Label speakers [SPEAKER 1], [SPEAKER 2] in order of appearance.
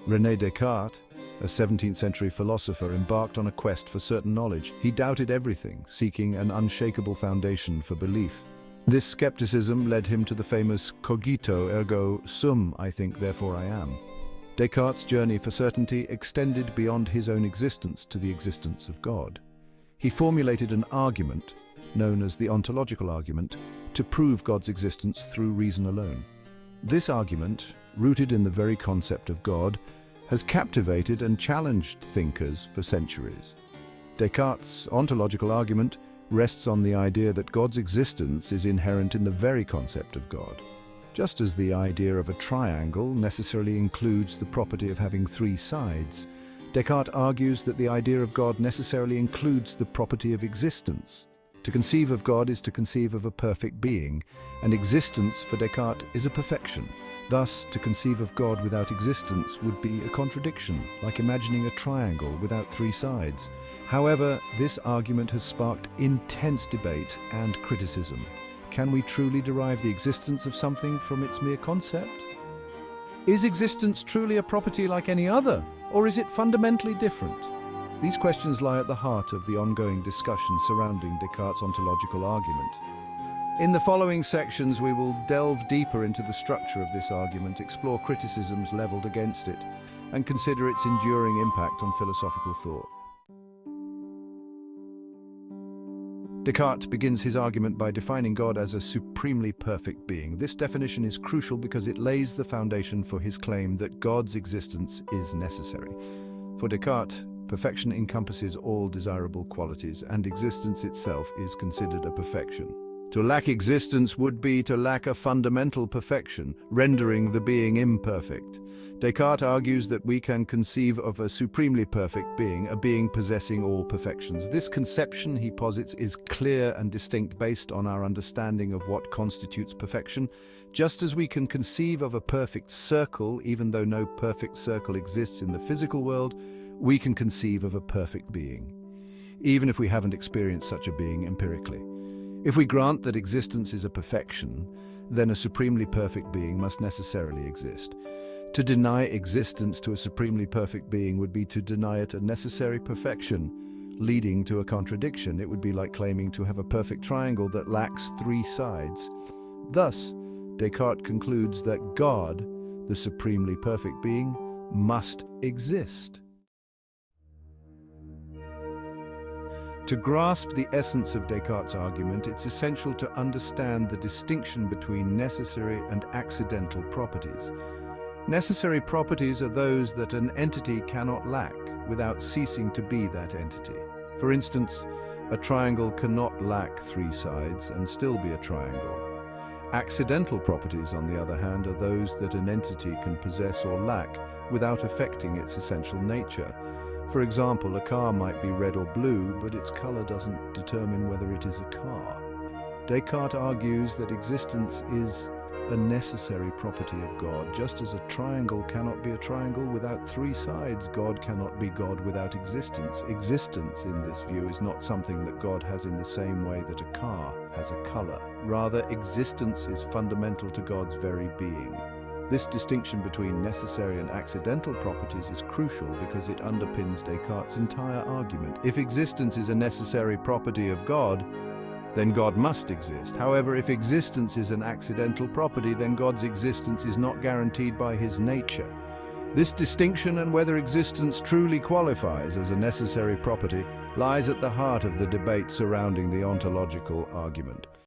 [SPEAKER 1] René Descartes, a 17th century philosopher, embarked on a quest for certain knowledge. He doubted everything, seeking an unshakable foundation for belief. This skepticism led him to the famous Cogito, ergo sum, I think, therefore I am. Descartes' journey for certainty extended beyond his own existence to the existence of God. He formulated an argument, known as the ontological argument, to prove God's existence through reason alone. This argument, rooted in the very concept of God, has captivated and challenged thinkers for centuries. Descartes' ontological argument rests on the idea that God's existence is inherent in the very concept of God. Just as the idea of a triangle necessarily includes the property of having three sides, Descartes argues that the idea of God necessarily includes the property of existence. To conceive of God is to conceive of a perfect being, and existence for Descartes is a perfection. Thus, to conceive of God without existence would be a contradiction, like imagining a triangle without three sides. However, this argument has sparked intense debate and criticism. Can we truly derive the existence of something from its mere concept? Is existence truly a property like any other, or is it fundamentally different? These questions lie at the heart of the ongoing discussion surrounding Descartes' ontological argument. In the following sections, we will delve deeper into the structure of this argument, explore criticisms leveled against it, and consider its enduring impact on philosophical thought. Descartes begins his argument by defining God as a supremely perfect being. This definition is crucial because it lays the foundation for his claim that God's existence is necessary. For Descartes, perfection encompasses all desirable qualities, and existence itself is considered a perfection. To lack existence would be to lack a fundamental perfection, rendering the being imperfect. Descartes argues that we can conceive of a supremely perfect being, a being possessing all perfections. This conception, he posits, is clear and distinct based on our understanding of what constitutes perfection. Just as we can conceive of a perfect circle, even though no perfect circle exists in the physical world, we can conceive of a perfect being, even if we haven't experienced such a being empirically. If we grant that existence is a perfection, then a supremely perfect being must necessarily exist. To deny existence to a supremely perfect being would be to deny it a necessary perfection, leading to a contradiction. It would be like claiming to have a perfect triangle that lacks three sides. Thus, Descartes concludes that God, the supremely perfect being, must exist. To grasp the essence of Descartes' argument, it's essential to understand the distinction between necessary and accidental properties. Necessary properties are those that an entity cannot lack without ceasing to be that entity. For instance, a triangle cannot lack three sides and still be a triangle. Accidental properties, on the other hand, are those that an entity can possess or lack without affecting its essential nature. For example, a car might be red or blue, but its color doesn't determine whether it is a car. Descartes argues that existence is a necessary property of God. Just as a triangle cannot be a triangle without three sides, God cannot be God without existence. Existence, in this view, is not something that God has in the same way that a car has a color. Rather, existence is fundamental to God's very being. This distinction between necessary and accidental properties is crucial because it underpins Descartes' entire argument. If existence is a necessary property of God, then God must exist. However, if existence is an accidental property, then God's existence is not guaranteed by his nature. This distinction, and whether existence truly qualifies as a necessary property, lies at the heart of the debate surrounding the ontological argument.